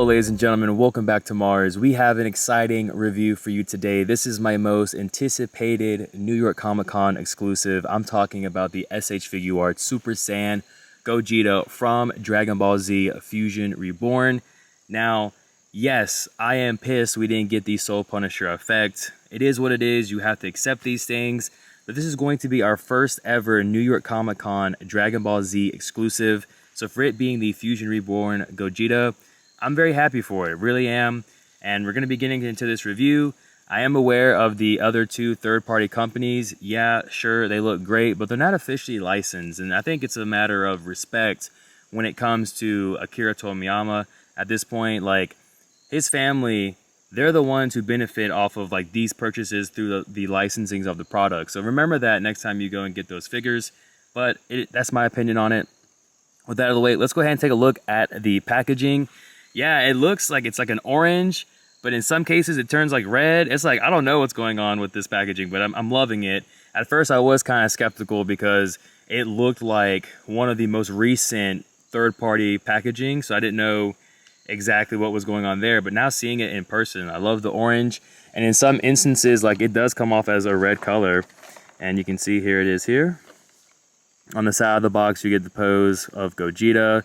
Hello ladies and gentlemen, welcome back to Mars. We have an exciting review for you today. This is my most anticipated New York Comic Con exclusive. I'm talking about the SH Figuarts Super Saiyan Gogeta from Dragon Ball Z Fusion Reborn. Now, yes, I am pissed we didn't get the Soul Punisher effect. It is what it is, you have to accept these things. But this is going to be our first ever New York Comic Con Dragon Ball Z exclusive. So for it being the Fusion Reborn Gogeta, I'm very happy for it, really am. And we're going to be getting into this review. I am aware of the other two third-party companies. Yeah, sure, they look great, but they're not officially licensed. And I think it's a matter of respect when it comes to Akira Toriyama. At this point, like, his family, they're the ones who benefit off of like these purchases through the licensings of the product. So remember that next time you go and get those figures. But that's my opinion on it. With that out of the way, let's go ahead and take a look at the packaging. Yeah, it looks like it's like an orange, but in some cases it turns like red. It's like, I don't know what's going on with this packaging, but I'm loving it. At first I was kind of skeptical because it looked like one of the most recent third-party packaging, so I didn't know exactly what was going on there. But now seeing it in person, I love the orange. And in some instances, like, it does come off as a red color. And you can see here it is here. On the side of the box, you get the pose of Gogeta.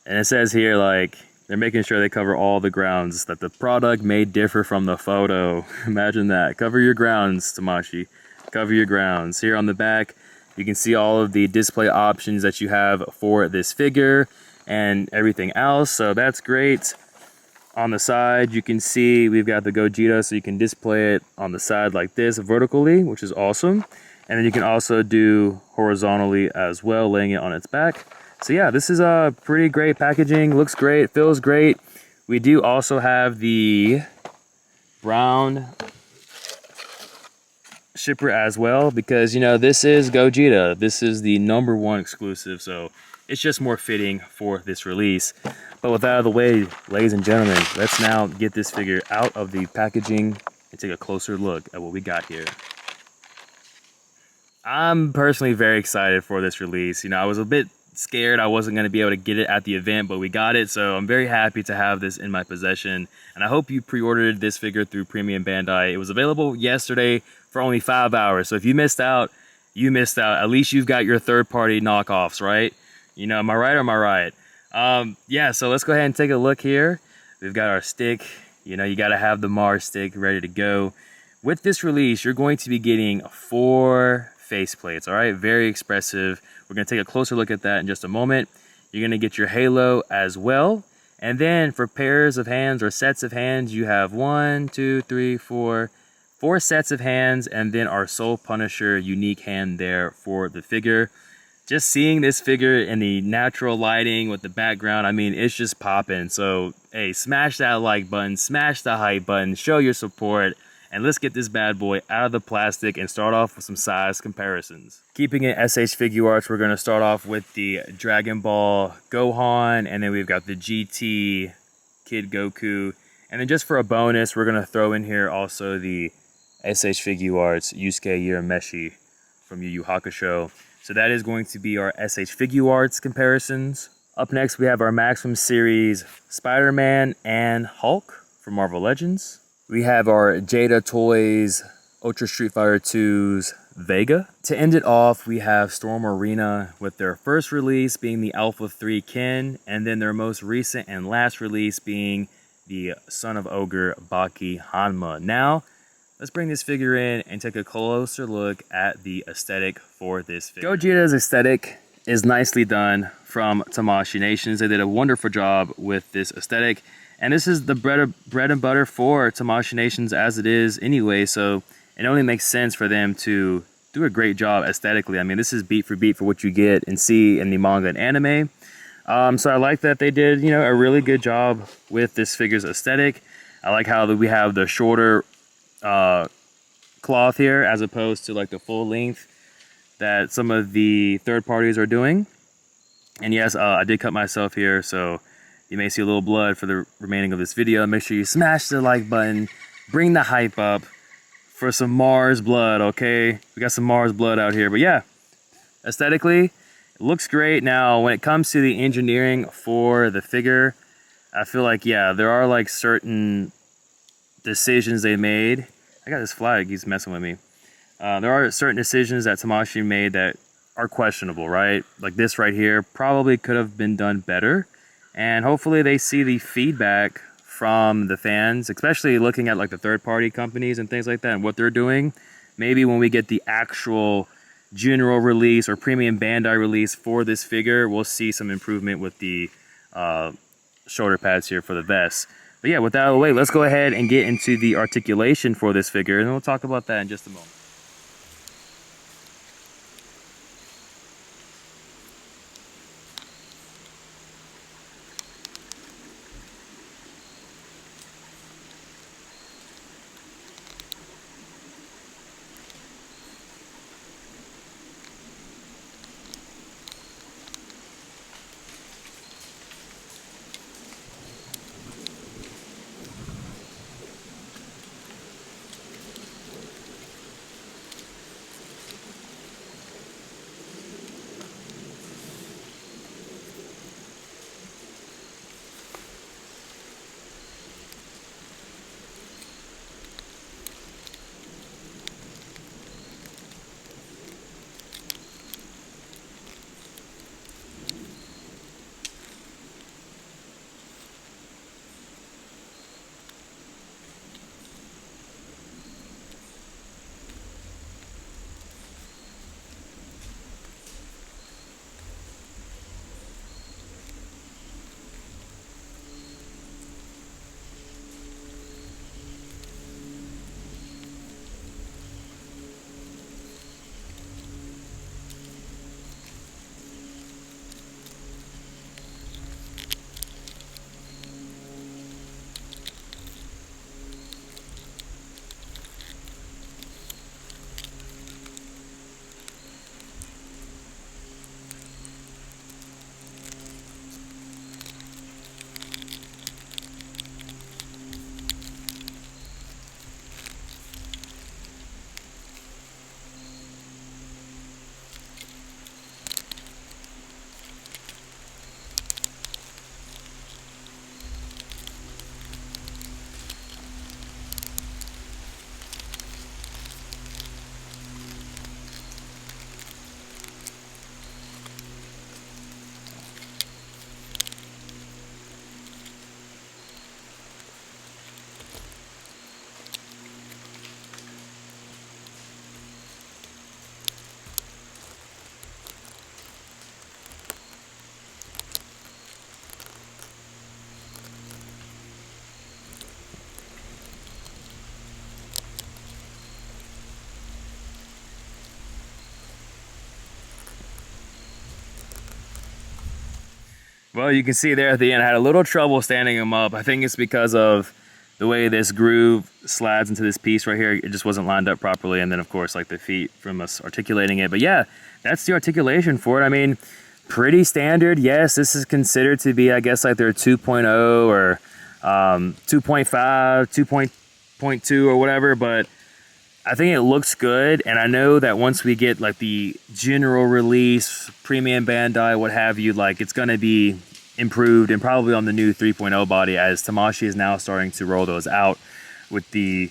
And it says here, like, they're making sure they cover all the grounds, that the product may differ from the photo. Imagine that. Cover your grounds, Tamashii. Cover your grounds. Here on the back, you can see all of the display options that you have for this figure and everything else. So that's great. On the side, you can see we've got the Gogeta, so you can display it on the side like this vertically, which is awesome. And then you can also do horizontally as well, laying it on its back. So yeah, this is a pretty great packaging. Looks great, feels great. We do also have the brown shipper as well, because, you know, this is Gogeta. This is the #1 exclusive, so it's just more fitting for this release. But with that out of the way, ladies and gentlemen, let's now get this figure out of the packaging and take a closer look at what we got here. I'm personally very excited for this release. You know, I was a bit scared I wasn't going to be able to get it at the event, but we got it, so I'm very happy to have this in my possession. And I hope you pre-ordered this figure through Premium Bandai. It was available yesterday for only 5 hours, so if you missed out, you missed out. At least you've got your third-party knockoffs, right? You know, am I right or am I right? Yeah, so let's go ahead and take a look here. We've got our stick. You know, you got to have the M.A.R.S stick ready to go. With this release, you're going to be getting 4 faceplates, all right? Very expressive. We're going to take a closer look at that in just a moment. You're going to get your halo as well. And then for pairs of hands or sets of hands, you have 1, 2, 3, 4 sets of hands, and then our Soul Punisher unique hand there for the figure. Just seeing this figure in the natural lighting with the background, I mean, it's just popping. So, hey, smash that like button, smash the hype button, show your support, and let's get this bad boy out of the plastic and start off with some size comparisons. Keeping it SH Figuarts, we're going to start off with the Dragon Ball Gohan, and then we've got the GT Kid Goku. And then just for a bonus, we're going to throw in here also the SH Figuarts Yusuke Urameshi from Yu Yu Hakusho. So that is going to be our SH Figuarts comparisons. Up next, we have our Maximum Series Spider-Man and Hulk from Marvel Legends. We have our Jada Toys Ultra Street Fighter 2's Vega. To end it off, we have Storm Arena with their first release being the Alpha 3 Ken, and then their most recent and last release being the Son of Ogre Baki Hanma. Now, let's bring this figure in and take a closer look at the aesthetic for this figure. Gogeta's aesthetic is nicely done from Tamashii Nations. They did a wonderful job with this aesthetic. And this is the bread and butter for Tamashii Nations as it is anyway, so it only makes sense for them to do a great job aesthetically. I mean, this is beat for beat for what you get and see in the manga and anime. So I like that they did, you know, a really good job with this figure's aesthetic. I like how we have the shorter cloth here as opposed to like the full length that some of the third parties are doing. And yes, I did cut myself here, so you may see a little blood for the remaining of this video. Make sure you smash the like button, bring the hype up for some M.A.R.S blood, okay? We got some M.A.R.S blood out here, but yeah, aesthetically, it looks great. Now, when it comes to the engineering for the figure, I feel like, yeah, there are like certain decisions they made. I got this flag, he's messing with me. There are certain decisions that Tamashii made that are questionable, right? Like this right here probably could have been done better. And hopefully they see the feedback from the fans, especially looking at like the third party companies and things like that and what they're doing. Maybe when we get the actual general release or premium Bandai release for this figure, we'll see some improvement with the shoulder pads here for the vest. But yeah, with that out of the way, let's go ahead and get into the articulation for this figure, and we'll talk about that in just a moment. Well, you can see there at the end, I had a little trouble standing him up. I think it's because of the way this groove slides into this piece right here. It just wasn't lined up properly. And then, of course, like the feet from us articulating it. But yeah, that's the articulation for it. I mean, pretty standard. Yes, this is considered to be, I guess, like their 2.0 or 2.5, 2.2 or whatever. But I think it looks good, and I know that once we get like the general release, premium Bandai, what have you, like it's gonna be improved and probably on the new 3.0 body, as Tamashii is now starting to roll those out with the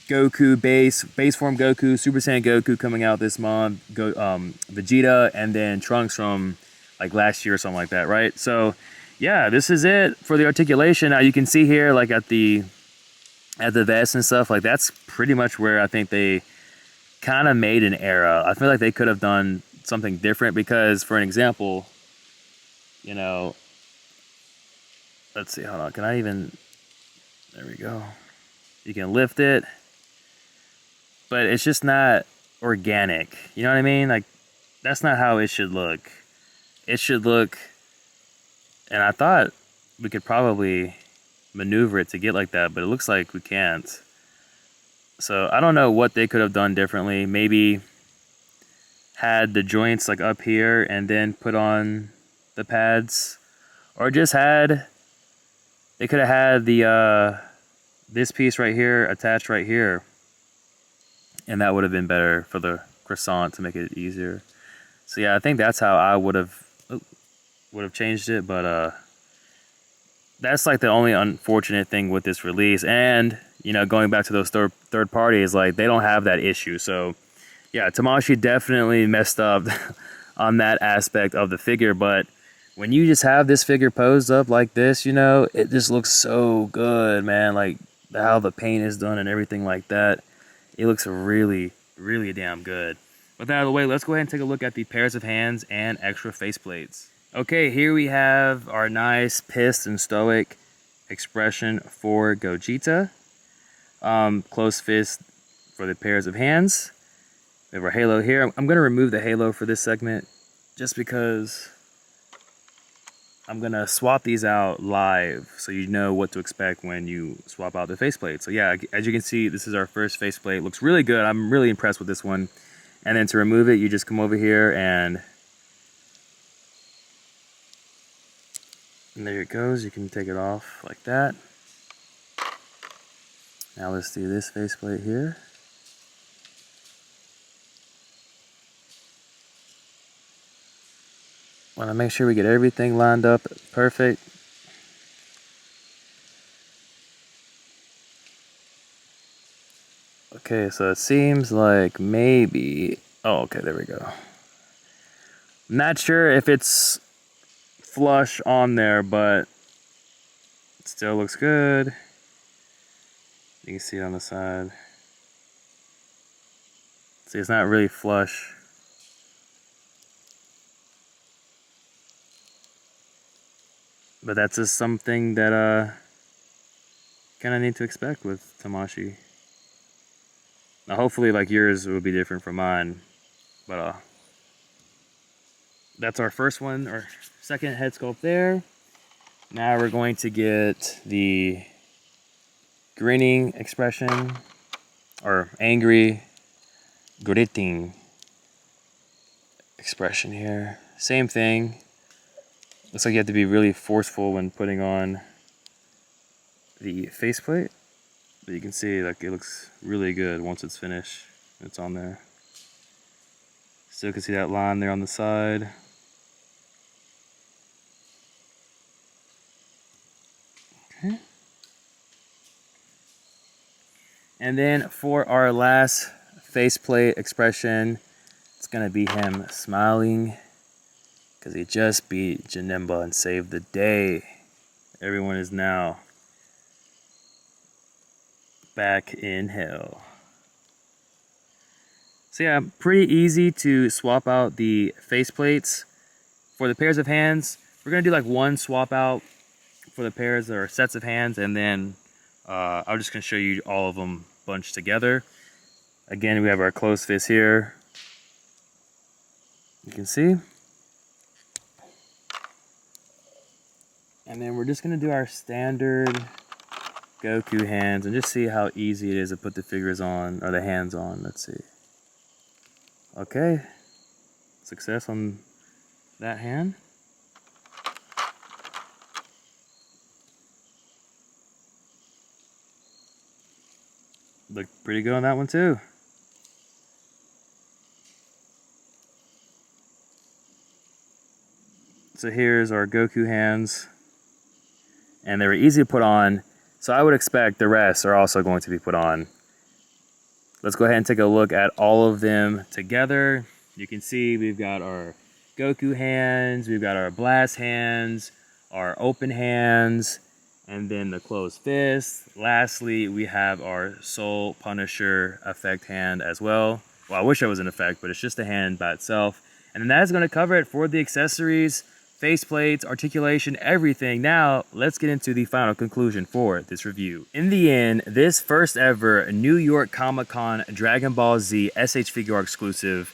Goku base form Goku, Super Saiyan Goku coming out this month, Vegeta, and then Trunks from like last year or something like that, right? So yeah, this is it for the articulation. Now you can see here, like at the vest and stuff, like that's pretty much where I think they kind of made an error. I feel like they could have done something different because, for an example, you know, let's see, hold on, can I even, there we go. You can lift it, but it's just not organic. You know what I mean? Like, that's not how it should look. It should look, and I thought we could probably maneuver it to get like that, but it looks like we can't. So I don't know what they could have done differently. Maybe had the joints like up here and then put on the pads, or just had, they could have had the this piece right here attached right here, and that would have been better for the croissant to make it easier. So yeah, I think that's how I would have changed it. But that's like the only unfortunate thing with this release. And, you know, going back to those third parties, like they don't have that issue. So yeah, Tamashii definitely messed up on that aspect of the figure. But when you just have this figure posed up like this, you know, it just looks so good, man. Like how the paint is done and everything like that. It looks really, really damn good. With that out of the way, let's go ahead and take a look at the pairs of hands and extra faceplates. Okay, here we have our nice pissed and stoic expression for Gogeta. Close fist for the pairs of hands. We have our halo here. I'm going to remove the halo for this segment just because I'm going to swap these out live so you know what to expect when you swap out the faceplate. So yeah, as you can see, this is our first faceplate. Looks really good. I'm really impressed with this one. And then to remove it, you just come over here and there it goes. You can take it off like that. Now let's do this faceplate here. Want to make sure we get everything lined up perfect. Okay, so it seems like maybe... Oh, okay, there we go. Not sure if it's flush on there, but it still looks good. You can see it on the side. See, it's not really flush. But that's just something that kind of need to expect with Tamashii. Now hopefully like yours will be different from mine. But that's our first one, or second head sculpt there. Now we're going to get the grinning expression, or angry, gritting expression here. Same thing. Looks like you have to be really forceful when putting on the faceplate. But you can see like it looks really good once it's finished. It's on there. Still can see that line there on the side. Okay. And then for our last faceplate expression, it's gonna be him smiling because he just beat Janemba and saved the day. Everyone is now back in hell. So yeah, pretty easy to swap out the faceplates. For the pairs of hands, we're gonna do like one swap out for the pairs or sets of hands, and then I'm just gonna show you all of them bunched together. Again, we have our closed fist here. You can see. And then we're just gonna do our standard Goku hands and just see how easy it is to put the figures on, or the hands on. Let's see. Okay. Success on that hand. Looked pretty good on that one too. So here's our Goku hands. And they were easy to put on, so I would expect the rest are also going to be put on. Let's go ahead and take a look at all of them together. You can see we've got our Goku hands, we've got our blast hands, our open hands, and then the closed fist. Lastly, we have our Soul Punisher effect hand as well. Well, I wish I was an effect, but it's just a hand by itself. And then that is going to cover it for the accessories, faceplates, articulation, everything. Now, let's get into the final conclusion for this review. In the end, this first ever New York Comic-Con Dragon Ball Z SH Figuarts exclusive,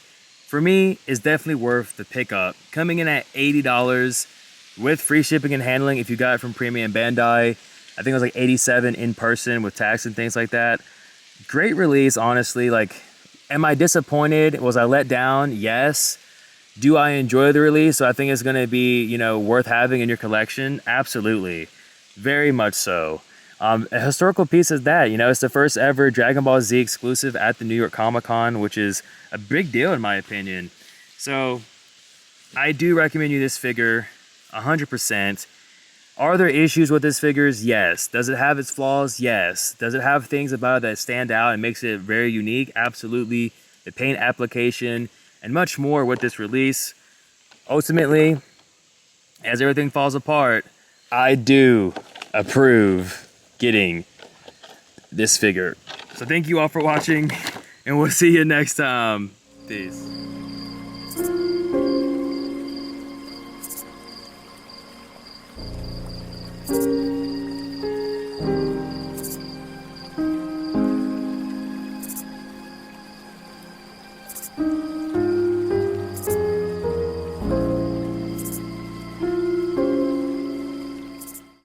for me, is definitely worth the pickup. Coming in at $80 with free shipping and handling if you got it from Premium Bandai. I think it was like $87 in person with tax and things like that. Great release, honestly. Like, am I disappointed? Was I let down? Yes. Do I enjoy the release? So I think it's going to be, you know, worth having in your collection. Absolutely. Very much so. A historical piece is that, you know, it's the first ever Dragon Ball Z exclusive at the New York Comic-Con, which is a big deal in my opinion. So I do recommend you this figure 100%. Are there issues with this figure? Yes. Does it have its flaws? Yes. Does it have things about it that stand out and makes it very unique? Absolutely. The paint application and much more with this release. Ultimately, as everything falls apart, I do approve getting this figure. So thank you all for watching, and we'll see you next time. Peace.